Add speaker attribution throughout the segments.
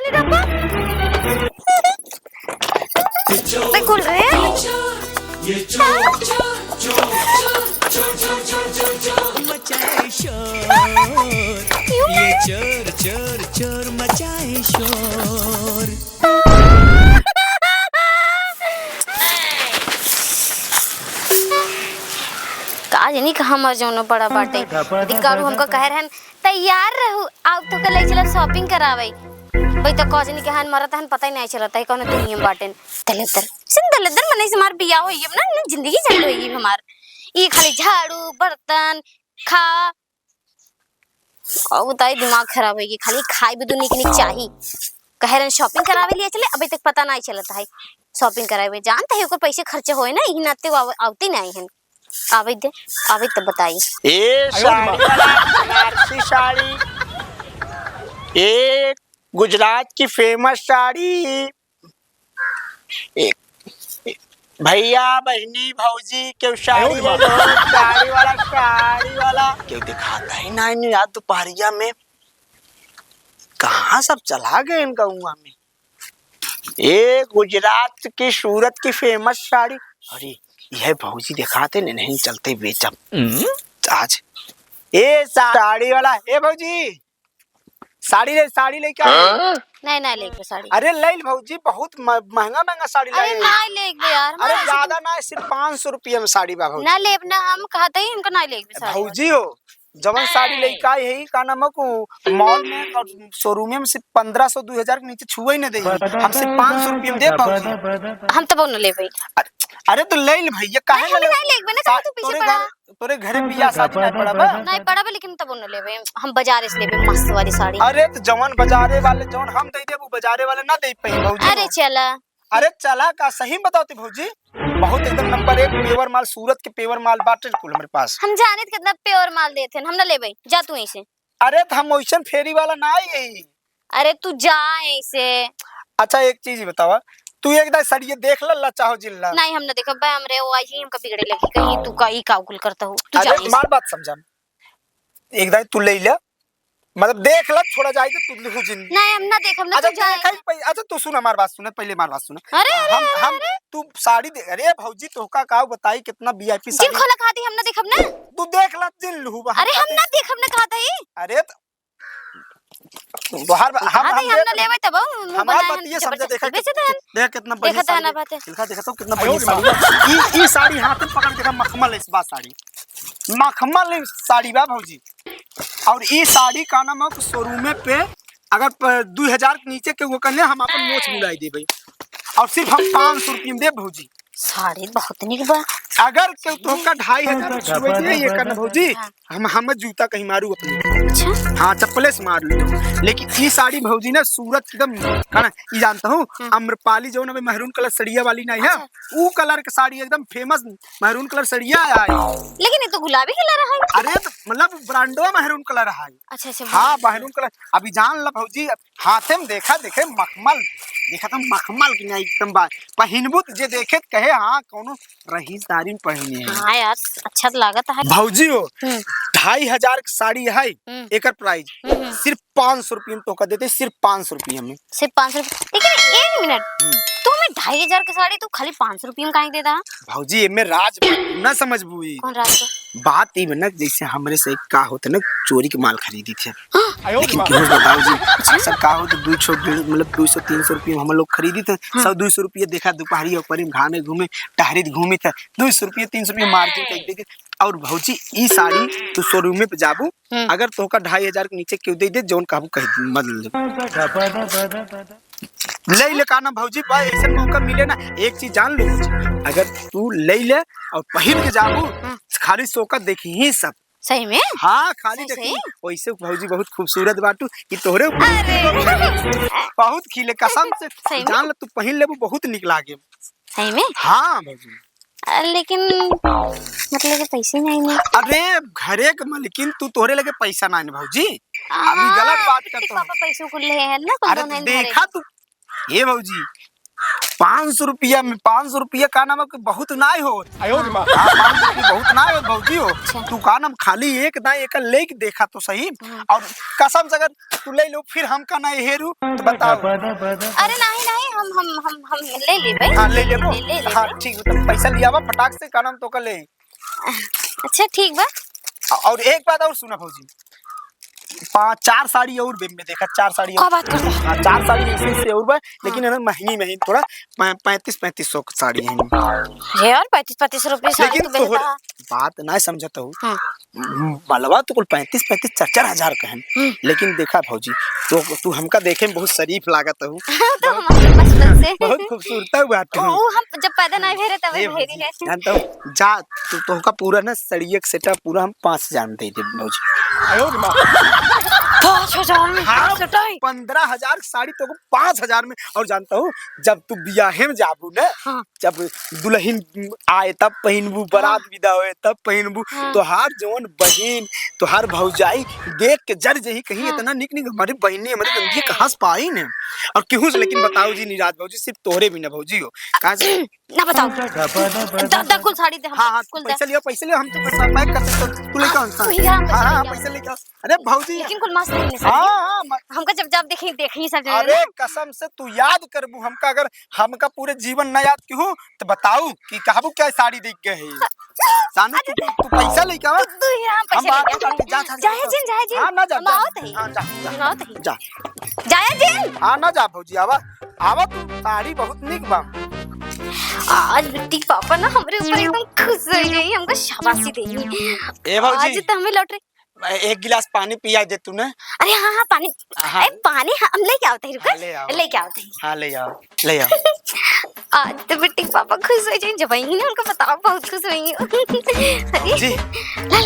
Speaker 1: डाले डब्बा मैं खुल गए
Speaker 2: मचाए शोर, ये चोर चोर चोर मचाए शोर।
Speaker 1: का जानी कहाँ मर जाऊन पड़ा बाटे दिकारू हमको कह रहन तैयार रहू आउ तो कल चला शॉपिंग करावे भाई तो का जानी कहां मरत हन पता ही नहीं चलता है कौन तो नियम बाटे तलेदर सिंदलेदर मने से मार बिया होई अब ना जिंदगी चल रही है हमार ई खाली झाड़ू बर्तन खा और बताई दिमाग खराब होगी खाली खाई भी निक निक चाहिए कह रहे शॉपिंग करावे लिए चले अभी तक पता नहीं चलता है शॉपिंग करावे जानते है को पैसे खर्चे होए ना ई नाते आवती नहीं है आवे तो बताई
Speaker 3: ये साड़ी वाला बनारसी साड़ी, एक गुजरात की फेमस साड़ी, एक भैया बहनी भौजी क्यों साड़ी ले लो, साड़ी वाला क्यों दिखाता ही ना इन याद दोपहरिया में कहाँ सब चला गए इनका उमा में। ये गुजरात की सूरत की फेमस साड़ी, अरे यह भौजी दिखाते नहीं चलते बेचब आज। ए साड़ी वाला ए भौजी साड़ी ले क्या
Speaker 1: नहीं लेके साड़ी
Speaker 3: अरे ले भौजी बहुत महंगा साड़ी
Speaker 1: अरे नहीं लेके यार
Speaker 3: अरे ज्यादा ना सिर्फ 500 रुपये में साड़ी बा भौजी
Speaker 1: ना लेब ना हम कहते ही इनको नहीं लेके साड़ी
Speaker 3: भौजी हो जवन साड़ी लेका यही का नाम को मॉल में और शोरूम में सिर्फ 1500-2000 के नीचे छुए ही नहीं दे हम सिर्फ 500 रुपये में दे भौजी
Speaker 1: हम तो न ले भाई
Speaker 3: अरे तो ले भैया काहे
Speaker 1: नहीं लेके ना तू पीछे पड़ा
Speaker 3: तोरे घरे बियाह शादी नहीं पड़ा बा
Speaker 1: नहीं पड़ा बा लेकिन तब न ले भाई हम बाजार से लेबे मस्त वाली साड़ी
Speaker 3: अरे तो जवन बाजारे वाले जवन हम दे दे वो बाजारे वाले ना दे पाई भौजी
Speaker 1: अरे चला
Speaker 3: अरे चला का सही बताओ भौजी बहुत एकदम नंबर 1 पेवर माल सूरत के पेवर माल बाटे कुल हमारे पास
Speaker 1: हम जाने कितना प्योर माल देते हम ना ले भाई जा तू ऐसे
Speaker 3: अरे तो हम वैसन फेरी वाला ना आई
Speaker 1: अरे तू जा ऐसे
Speaker 3: अच्छा एक चीज ही बतावा तू एक दाई सड़िए देख ला चाहो जिल्ला
Speaker 1: नहीं हम ना देखा बे हमरे वो आई ही हमका बिगड़े लगी कहीं तू का ही काकुल करता हो तू जा
Speaker 3: अरे तुम्हारी बात समझा एक दाई तू ले ले मतलब देख ला थोड़ा जाए तो तू लिखू जिन
Speaker 1: नहीं हम ना देखम ना तू जाए
Speaker 3: अच्छा तू सुन हमारी बात सुन पहले हमारी बात सुन
Speaker 1: अरे
Speaker 3: हम तू साड़ी दे अरे भौजी तोहका का बताई कितना वीआईपी साड़ी
Speaker 1: जिन खोला खाती हम ना देखम ना
Speaker 3: तू देख ला जिन लहू
Speaker 1: अरे हम ना देखम ना खाता ही
Speaker 3: अरे बाहर हम
Speaker 1: ना लेवे तब
Speaker 3: हमार बात ये समझ देखा देख कितना बढ़िया
Speaker 1: देखा ना बात
Speaker 3: देखा तो कितना बढ़िया साड़ी ई साड़ी हाथ में पकड़ देखा मखमल है इस बात साड़ी मखमल साड़ी बा भौजी और ई साड़ी का नाम है शोरूम पे अगर 2000 के नीचे के वो करने हम अपन मोछ मुड़ाई दे भाई और सिर्फ हम 500 रुपये में दे भौजी
Speaker 1: साड़ी बहुत निक बा
Speaker 3: अगर क्यों तो का 2500 छुए दे ये करना भौजी हम जूता कहीं मारू अपने
Speaker 1: अच्छा
Speaker 3: हाँ चप्पले से मार लूँ लेकिन ये साड़ी भौजी ना सूरत एकदम खाना ये जानता हूँ अम्रपाली जो ना महरून कलर सड़िया वाली नहीं है वो कलर की साड़ी एकदम फेमस महरून कलर सड़िया है
Speaker 1: लेकिन ये तो गुलाबी कलर है
Speaker 3: अरे तो मतलब ब्रांडो महरून कलर है
Speaker 1: अच्छा
Speaker 3: हाँ महरून कलर अभी जान ला भौजी हाथे में देखा देखे मखमल देखा तो मखमल की नहीं एकदम पहिनबू जे देखे कहे हाँ कोनो रहीदारी पहने
Speaker 1: हाँ यार अच्छा तो लागत है
Speaker 3: भौजी हो 2500 की साड़ी है एक प्राइस सिर्फ 500 रुपये में तो देते सिर्फ 500 रुपये में
Speaker 1: सिर्फ 500 लेकिन एक मिनट तू में 2500 की साड़ी तू खाली 500 रुपये में काहे देता
Speaker 3: भौजी में राज ना समझ बुई
Speaker 1: कौन राज
Speaker 3: बात ये ना जैसे हमरे से का होता ना चोरी के माल खरीदी थे लेकिन क्यों बताओ जी अक्सर का हो तो 200 मतलब 200-300 रुपये हम लोग खरीदी थे 100-200 रुपये देखा दोपहरी ऊपर घामे घूमे टहरी घूमे थे 200 रुपये 300 रुपये मार्जिन कर दे और भौजी ई साड़ी तू शोरूम पे जाबू अगर तो का 2500 के नीचे क्यों दे दे जोन काबू कह बदल ले का ना भौजी भाई ऐसा मौका मिले ना एक चीज जान लो अगर तू ले और पहन के जाबू खाली सोका देखी ही सब
Speaker 1: सही में
Speaker 3: हाँ खाली देखी वैसे भौजी बहुत खूबसूरत बाटू कि तोहरे बहुत खिले कसम से जान ला तू पहन लेबू बहुत निक लागे
Speaker 1: सही में
Speaker 3: हाँ भौजी
Speaker 1: लेकिन मतलब के पैसे नहीं है
Speaker 3: अरे घरे के मालिकिन तू तोहरे लगे पैसा ना है भौजी अभी गलत बात करता हूँ
Speaker 1: पापा पैसे को ले है ना
Speaker 3: अरे देखा तू ये भौजी ₹500 में 500 का नाम है बहुत ना हो। 500 बहुत ना हो भौजी हो। तू का नाम खाली एक ना एक लेके देखा तो सही। और कसम से अगर तू ले लो फिर हम का ना हेरू तो बताओ।
Speaker 1: अरे नहीं नहीं हम ले ले भाई।
Speaker 3: हाँ ले ले
Speaker 1: ले
Speaker 3: हाँ ठीक है, तो पैसा लिया फटाक से का नाम तो कर ले।
Speaker 1: अच्छा ठीक बा।
Speaker 3: और एक बात और सुना भौजी, 4 साड़ी और में देखा 4 साड़ी
Speaker 1: क्या बात करता है?
Speaker 3: हाँ 4 साड़ी ऐसे और बा, लेकिन है ना महंगी थोड़ा 3500 की साड़ी है
Speaker 1: यार 35 रुपए साड़ी
Speaker 3: लेकिन
Speaker 1: तो बेहतर।
Speaker 3: बात ना समझता हूँ।
Speaker 1: हाँ।
Speaker 3: मलबा तो कुल 35 4 हजार का है, लेकिन देखा भौजी तो तू हमका देखे में बहुत शरीफ लागत हूँ।
Speaker 1: तो हमारे बचपन से
Speaker 3: बहुत खूबसूरत हुआ
Speaker 1: ओ हम जब पैदा नहीं भेरे तब भेरी है।
Speaker 3: जानता हूँ जा तो का पूरा ना सड़िया सेटअप पूरा हम 5000 में दे दे भौजी।
Speaker 1: 5000 में
Speaker 3: हाँ,
Speaker 1: सटाई
Speaker 3: 15,000 की साड़ी तो 5,000 में। और जानता हूँ जब तू बियाहे में जाबू ना,
Speaker 1: हाँ।
Speaker 3: जब दुल्हन आए तब पहनबू, बारात विदा होए तब पहनबू, तोहार जवन बहन तोहार भौजाई देख के जर जही कहीं इतना निक निक हमारी बहनी हमारी गंदी कहाँ से पाई ने। और क्यों से लेकिन बताओ जी निराज भौजी सिर्फ तोहरे भी ना भौजी हो कहाँ से
Speaker 1: ना बताओ। दा कुल साड़ी दे हम।
Speaker 3: हाँ
Speaker 1: कुल
Speaker 3: पैसा लियो हम तो पैसा पैक कर सकते तू लेके हाँ पैसा लेके। अरे भौजी
Speaker 1: लेकिन कुल मस्त नहीं
Speaker 3: हाँ
Speaker 1: हमका जब देखी सब
Speaker 3: अरे कसम से तू याद करबू हमका, अगर हमका पूरे जीवन न याद क्यों तो बताऊ कि कहबू क्या साड़ी देख गए सानू तू पैसा लेके आवा।
Speaker 1: तू ही हम पैसे लेके जाए जिन
Speaker 3: हाँ ना जा
Speaker 1: हम आवत है।
Speaker 3: हाँ जा
Speaker 1: जाया जिन
Speaker 3: हाँ ना जा भौजी आवा तू साड़ी बहुत निक बा।
Speaker 1: आज बिट्टी पापा ना हमरे ऊपर एकदम खुश हो गई, हमको शाबाशी देगी।
Speaker 3: ए भौजी
Speaker 1: आज तो हमें लॉटरी
Speaker 3: एक गिलास पानी पिया दे तू ना।
Speaker 1: अरे हाँ पानी
Speaker 3: हाँ।
Speaker 1: पानी हम लेके आवते हैं रुको
Speaker 3: ले आओ।
Speaker 1: लेके आवते हैं।
Speaker 3: हाँ ले आओ
Speaker 1: आज तो बिट्टी पापा खुश हो जाए जब ही ना उनको बताओ बहुत खुश हुई हूँ। अरे
Speaker 3: जी
Speaker 1: ला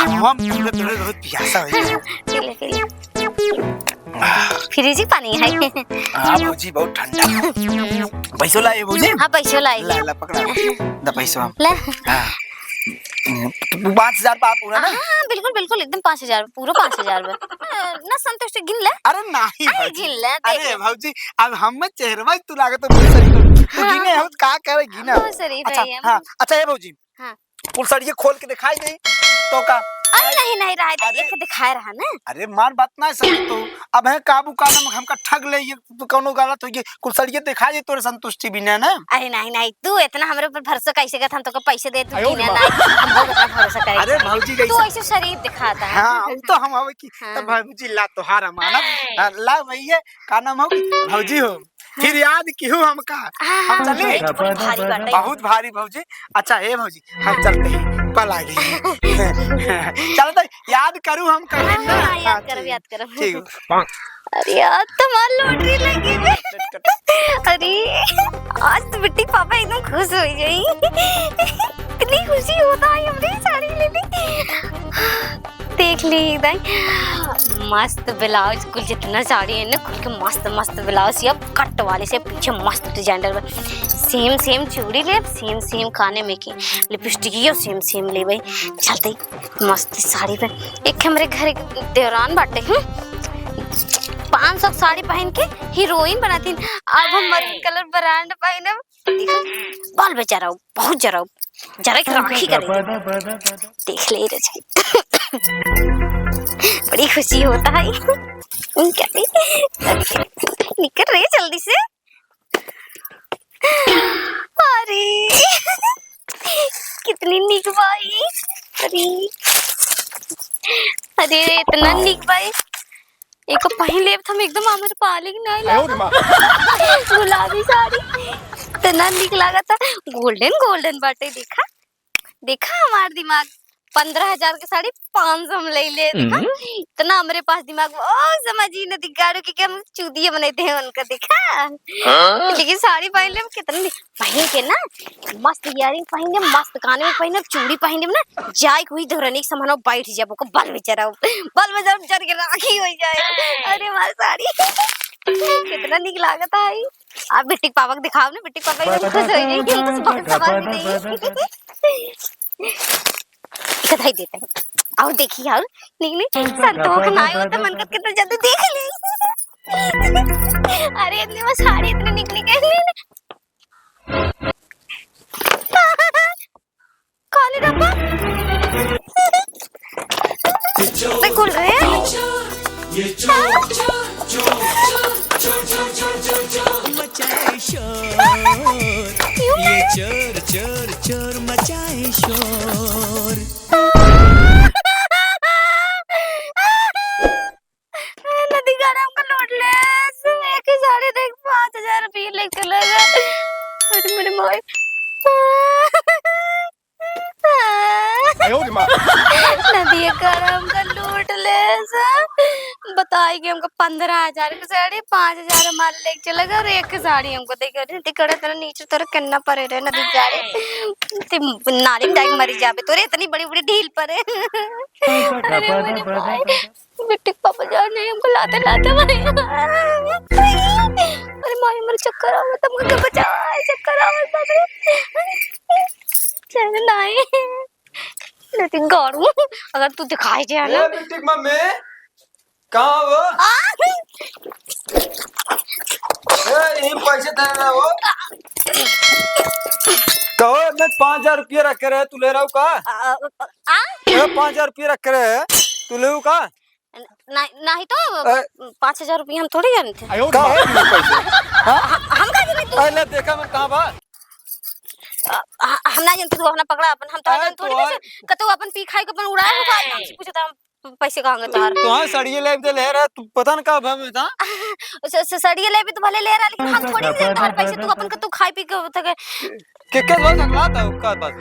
Speaker 3: हम पूरे थोड़े बहुत प्यासा हो जाए।
Speaker 1: पी ले फ्रिज पानी है।
Speaker 3: हाँ भौजी बहुत ठंडा। पैसो लाए भौजी।
Speaker 1: हाँ पैसे लाई
Speaker 3: ला पकड़ा द पैसो
Speaker 1: ला।
Speaker 3: हाँ 5,000 पा पूरा ना।
Speaker 1: हाँ बिल्कुल एकदम 5,000 पूरा 5,000 ना संतुष्ट गिन ले।
Speaker 3: अरे नहीं
Speaker 1: अरे गिन ले
Speaker 3: अरे भौजी अब हम चेहरवा तू लागत तो बहुत सही तू गिने हम का करे गिना।
Speaker 1: बहुत शरीफ है ये।
Speaker 3: हाँ अच्छा है भौजी
Speaker 1: हाँ
Speaker 3: कुल साड़ी खोल के दिखाई दे तो का।
Speaker 1: अरे नहीं रहा है देख के दिखाए रहा ना।
Speaker 3: अरे मार बात ना समझ तो अब है काबू का नाम हमका ठग ले ये कोनो गलत हो गई कुल साड़ी दिखा दे तोरे संतुष्टि बिना ना।
Speaker 1: अरे नहीं तू इतना हमरे ऊपर भरोसा कैसे करत हम तो पैसे दे तू गिने ना हम बहुत इतना भरोसा करे।
Speaker 3: अरे भौजी
Speaker 1: तू ऐसे शरीफ दिखाता है।
Speaker 3: हाँ तो हम आवे की तो भौजी ला तोहार मानब ला भैया का नाम हो भौजी हो फिर याद क्यों हमका हम चले बहुत भारी भौजी। अच्छा हे भौजी हम चलते हैं कल आ गए चलते याद करूँ हम कल।
Speaker 1: याद करो
Speaker 3: ठीक।
Speaker 1: अरे यार तुम्हारी लॉटरी लगी है। अरे आज तो बिट्टी पापा एकदम खुश हो गई। कितनी खुशी होता है हमने साड़ी लेने। देख ली एकदम मस्त ब्लाउज कुल जितना साड़ी है ना खुल के मस्त ब्लाउज या कट वाले से पीछे मस्त डिजाइनर सेम चूड़ी ले सेम खाने में की लिपस्टिक सेम ले भाई चलते मस्त साड़ी पे। एक हमारे घर देवरान बाटे 500 साड़ी पहन के हीरोइन बनाती। अब हम मरून कलर ब्रांड पहने बाल बेचारा बहुत जरा राखी करे देख ले रही। बड़ी खुशी होता है निकल रही जल्दी से। अरे कितनी निक भाई। अरे इतना निक भाई एक पहले हम एकदम हमारे पाले की नहीं गुलाबी साड़ी इतना निक लगा था गोल्डन बाटे। देखा हमारा दिमाग 15,000 की साड़ी 500 में ले ले। देखा इतना हमारे पास दिमाग समझी न दिखाड़ो कि हम चूदिया बनाते हैं उनका। देखा लेकिन साड़ी पहन ले कितना पहन के ना मस्त इयरिंग पहन ले मस्त काने में पहन चूड़ी पहन ले ना जाए कोई धरनी के सामान बैठ जाए को बाल बेचारा जर के राखी हो जाए। अरे हमारी साड़ी कितना निक लागत है। आप बिट्टी पापा को दिखाओ ना बिट्टी पापा एकदम खुश हो जाएगी। कथाई देते हैं आओ देखिए यार निकली संतोष ना आयो तो मन का कितना ज्यादा देख ले। अरे इतनी वो साड़ी इतनी निकली कैसे दिखाई कि हमको 15,000 की साड़ी 5,000 माल लेके चला गया और एक साड़ी हमको देकर टिकट तेरा नीचे तोरा कितना परे रहे नदी गाड़ी ते नाली में जाके मरी जाबे तोरे इतनी बड़ी बड़ी ढील परे। अरे मेरे भाई बिट्टी पापा जान नहीं हमको लाते लाते भाई अरे माई मेरे चक्कर आवे तुम मुझे बचाओ चक्कर आवे बाप रे चल नहीं नदी गाड़ू अगर तू दिखाई दे ना
Speaker 4: ए बिट्टी मम्मी कहाँ हो? यही पैसे दे रहा हो कहो मैं 5,000 रुपये रख रहे तू ले रहा हूँ का? 5,000 रुपये रख रहे है तू ले का?
Speaker 1: नहीं तो 5,000 रुपये हम थोड़ी जानते थे।
Speaker 4: कहाँ है मेरे पैसे?
Speaker 1: हम का जाने तू
Speaker 4: पहले देखा मैं कहाँ बा?
Speaker 1: हम ना जानते तू अपना पकड़ा अपन हम तो जानते थोड़ी पैसे कतो अपन पी खाई के अपन उड़ाए हो का हमसे पूछता हम पैसे कहाँ गए तार
Speaker 4: तुम्हारे सड़िए ले दे ले रहा तू पता न कहाँ भाव में था?
Speaker 1: सड़िए ले भी तो भले ले रहा लेकिन हम थोड़ी दे तार पैसे तू अपन का तू खाई पी के होता के
Speaker 4: किस बात अगला था का बात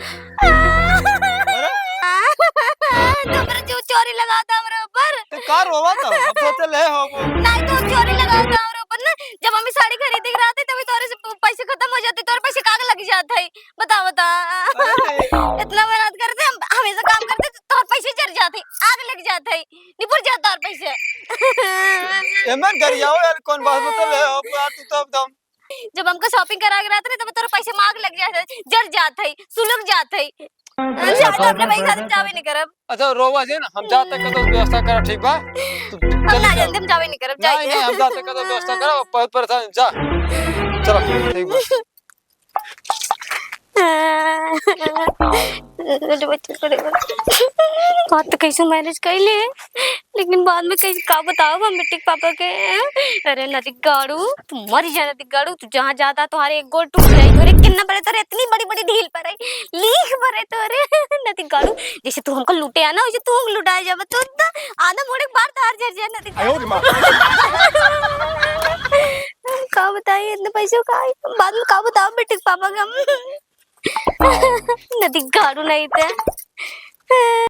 Speaker 1: तो मेरा जो चोरी लगाता हमारे ऊपर
Speaker 4: तो कार होवा था अब तो ले हो
Speaker 1: नहीं तो चोरी लगाता हमारे ऊपर ना जब हम साड़ी खरीद के आते तभी तोरे से पैसे खत्म हो जाते तोरे पैसे काग लग जाते है बता बता इतना मेहनत करते हम हमेशा काम करते तोर पैसे जर जाते आग लग जाते है निपुर जाता और पैसे
Speaker 4: एमन गरियाओ यार कौन बात बता ले हो तू तो एकदम
Speaker 1: जब हमको शॉपिंग करा के रहते तब तोरे पैसे मांग लग जाते जर जाते है सुलग जाते है ज्यादा अपने भाई खातिर जावे नहीं करब
Speaker 4: अच्छा रोवा जे ना हम जाते कतो व्यवस्था कर ठीक बा
Speaker 1: हम ना जानते हम जावे नहीं करब
Speaker 4: नहीं नहीं हम जाते कतो व्यवस्था करो बहुत परेशान जा चलो ठीक बा
Speaker 1: बात तो कैसे मैनेज कर ले लेकिन बाद में कैसे का बताओ हम बेटे पापा के अरे नदी गाड़ू तू मर जा नदी गाड़ू तू जहाँ जाता तुम्हारे एक गोड़ टूट जाए तोरे कितना बड़े तोरे इतनी बड़ी बड़ी ढील पर आई लीक भरे तोरे नदी गाड़ू जैसे तू हमको लूटे आना वैसे तू हमको लुटाए जा तू आधा मोड़े बार तार जर जा नदी का बताइए इतने पैसे का बाद में का बताओ बेटे पापा के हम नदी गाड़ू नहीं थे